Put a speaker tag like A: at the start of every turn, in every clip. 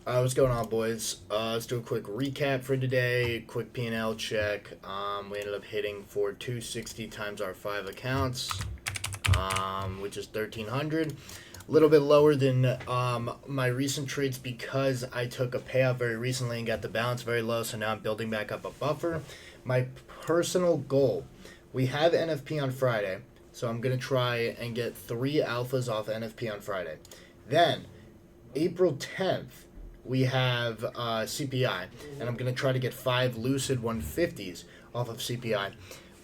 A: What's going on, boys? Let's do a quick recap for today. Quick P&L check. We ended up hitting for 260 times our 5 accounts, which is 1,300. A little bit lower than my recent trades because I took a payout very recently and got the balance very low, so now I'm building back up a buffer. My personal goal, we have NFP on Friday, so I'm going to try and get 3 alphas off NFP on Friday. Then, April 10th, we have CPI, and I'm going to try to get 5 Lucid 150s off of CPI.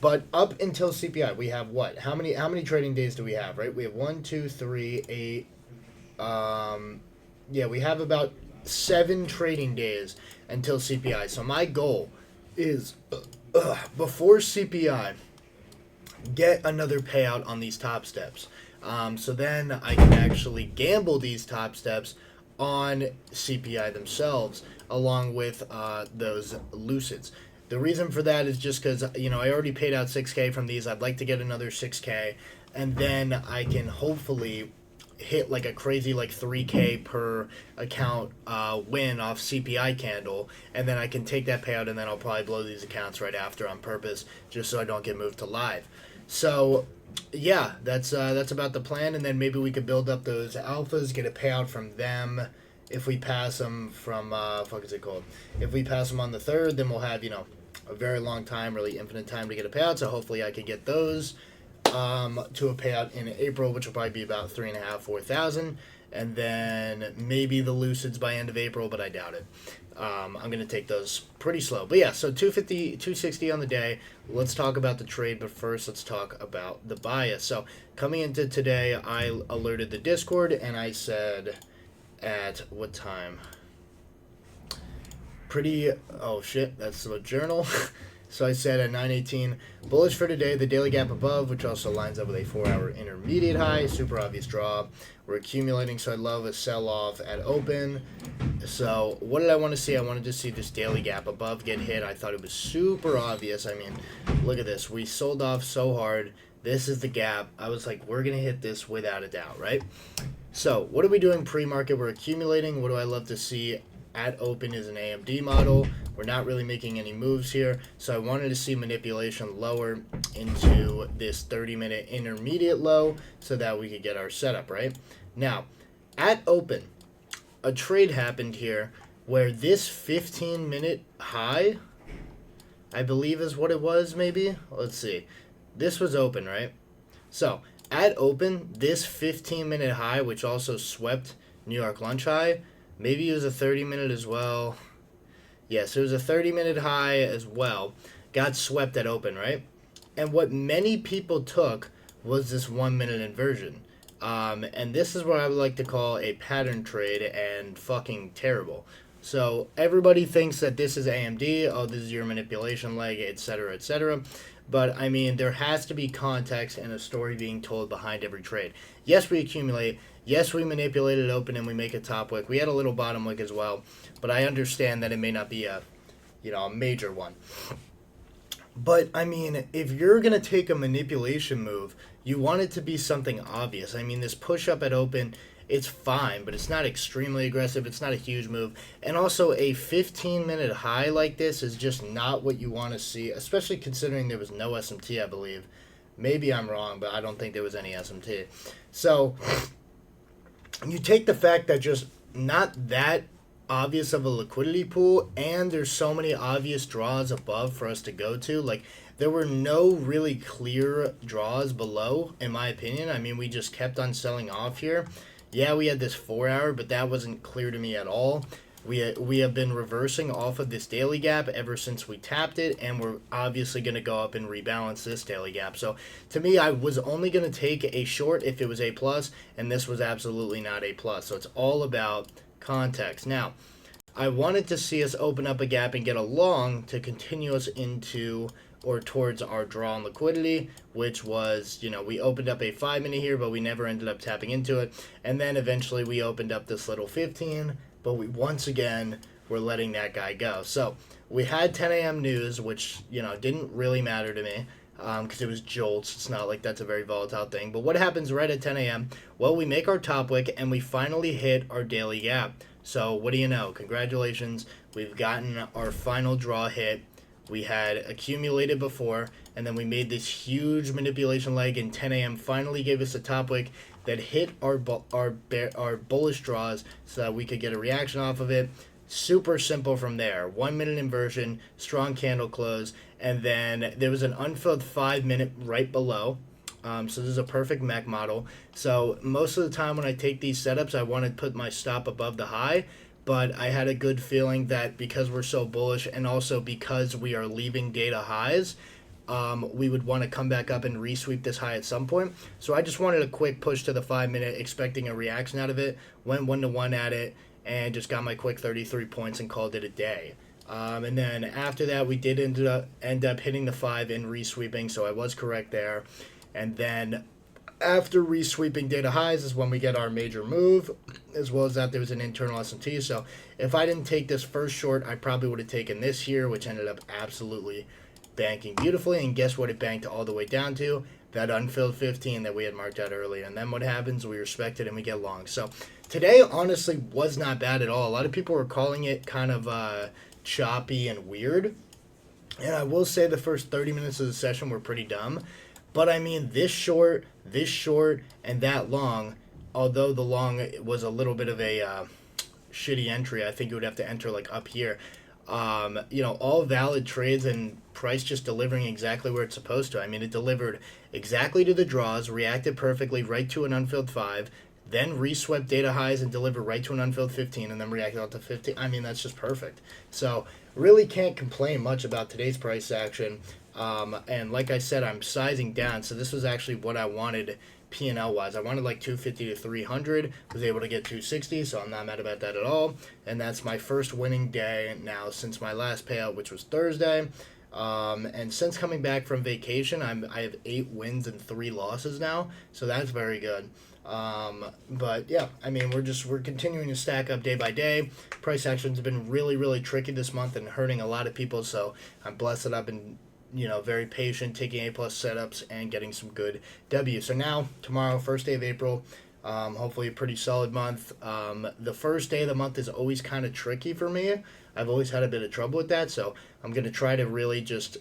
A: But up until CPI, we have what? How many trading days do we have, right? We have 1, 2, 3, 8. We have about 7 trading days until CPI. So my goal is before CPI, get another payout on these top steps. So then I can actually gamble these top steps on CPI themselves, along with those Lucids. The reason for that is just because, I already paid out 6K from these. I'd like to get another 6K, and then I can hopefully hit like a crazy 3K per account win off CPI candle, and then I can take that payout, and then I'll probably blow these accounts right after on purpose, just so I don't get moved to live. So yeah, that's about the plan, and then maybe we could build up those alphas, get a payout from them. If we pass them from If we pass them on the 3rd, then we'll have a very long time, really infinite time to get a payout. So hopefully I could get those to a payout in April, which will probably be about 3,500, 4,000, and then maybe the Lucids by end of April, but I doubt it. I'm going to take those pretty slow. But yeah, so 250, 260 on the day. Let's talk about the trade, but first let's talk about the bias. So coming into today, I alerted the Discord, and I said at what time? Oh shit, that's the journal. So I said at 9:18, bullish for today, the daily gap above, which also lines up with a 4-hour intermediate high. Super obvious draw. We're accumulating, so I'd love a sell-off at open. So what did I want to see? I wanted to see this daily gap above get hit. I thought it was super obvious. I mean, look at this. We sold off so hard. This is the gap. I was like, we're going to hit this without a doubt, right? So what are we doing pre-market? We're accumulating. What do I love to see? At open is an AMD model. We're not really making any moves here, so I wanted to see manipulation lower into this 30-minute intermediate low so that we could get our setup, right? Now, at open, a trade happened here where this 15-minute high, I believe is what it was, maybe? Let's see. This was open, right? So, at open, this 15-minute high, which also swept New York lunch high, maybe it was a 30-minute as well. Yes, it was a 30-minute high as well. Got swept at open, right? And what many people took was this 1-minute inversion. And this is what I would like to call a pattern trade and fucking terrible. So everybody thinks that this is AMD. Oh, this is your manipulation leg, etc., etc. But, I mean, there has to be context and a story being told behind every trade. Yes, we accumulate. Yes, we manipulated open and we make a top wick. We had a little bottom wick as well, but I understand that it may not be a major one. But, I mean, if you're going to take a manipulation move, you want it to be something obvious. I mean, this push up at open, it's fine, but it's not extremely aggressive. It's not a huge move. And also, a 15-minute high like this is just not what you want to see, especially considering there was no SMT, I believe. Maybe I'm wrong, but I don't think there was any SMT. So you take the fact that just not that obvious of a liquidity pool, and there's so many obvious draws above for us to go to. Like, there were no really clear draws below, in my opinion. I mean, we just kept on selling off here. Yeah, we had this 4-hour, but that wasn't clear to me at all. We have been reversing off of this daily gap ever since we tapped it, and we're obviously going to go up and rebalance this daily gap. So to me, I was only going to take a short if it was A+, and this was absolutely not A+. So it's all about context. Now, I wanted to see us open up a gap and get a long to continue us into or towards our draw on liquidity, which was, we opened up a 5-minute here, but we never ended up tapping into it. And then eventually we opened up this little 15, but we once again were letting that guy go. So we had 10 a.m. news, which, didn't really matter to me because it was jolts. It's not like that's a very volatile thing. But what happens right at 10 a.m.? Well, we make our top wick, and we finally hit our daily gap. So what do you know? Congratulations. We've gotten our final draw hit. We had accumulated before, and then we made this huge manipulation leg, and 10 a.m. finally gave us a top wick that hit our bullish draws so that we could get a reaction off of it. Super simple from there. 1 minute inversion, strong candle close, and then there was an unfilled 5 minute right below. So this is a perfect mech model. So most of the time when I take these setups, I want to put my stop above the high, but I had a good feeling that because we're so bullish and also because we are leaving data highs, we would want to come back up and resweep this high at some point. So I just wanted a quick push to the 5 minute, expecting a reaction out of it. Went 1-to-1 at it and just got my quick 33 points and called it a day. And then after that, we did end up hitting the 5 and resweeping, so I was correct there. And then after resweeping data highs is when we get our major move, as well as that there was an internal S&T. So if I didn't take this first short, I probably would have taken this here, which ended up absolutely banking beautifully. And guess what it banked all the way down to? That unfilled 15 that we had marked out earlier. And then what happens? We respect it and we get long. So today honestly was not bad at all. A lot of people were calling it kind of choppy and weird. And I will say the first 30 minutes of the session were pretty dumb. But I mean, this short, and that long, although the long was a little bit of a shitty entry, I think you would have to enter like up here. All valid trades and price just delivering exactly where it's supposed to. I mean, it delivered exactly to the draws, reacted perfectly right to an unfilled 5, then reswept data highs and delivered right to an unfilled 15, and then reacted out to 15. I mean, that's just perfect. So really can't complain much about today's price action. And like I said, I'm sizing down, so this was actually what I wanted P&L wise. I wanted like 250 to 300, was able to get 260, so I'm not mad about that at all. And that's my first winning day now since my last payout, which was Thursday. And since coming back from vacation, I have 8 wins and 3 losses now, so that's very good. But yeah, I mean, we're continuing to stack up day by day. Price actions have been really, really tricky this month and hurting a lot of people, so I'm blessed that I've been very patient, taking A+ setups and getting some good W. So now, tomorrow, first day of April, hopefully a pretty solid month. The first day of the month is always kind of tricky for me. I've always had a bit of trouble with that, so I'm going to try to really just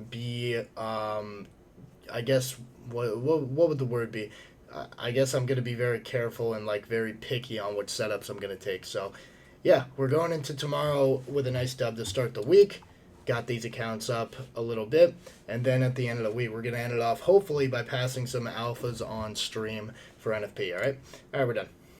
A: be, I guess, what would the word be? I guess I'm going to be very careful and like very picky on what setups I'm going to take. So yeah, we're going into tomorrow with a nice dub to start the week. Got these accounts up a little bit, and then at the end of the week, we're going to end it off hopefully by passing some alphas on stream for NFP. All right, we're done.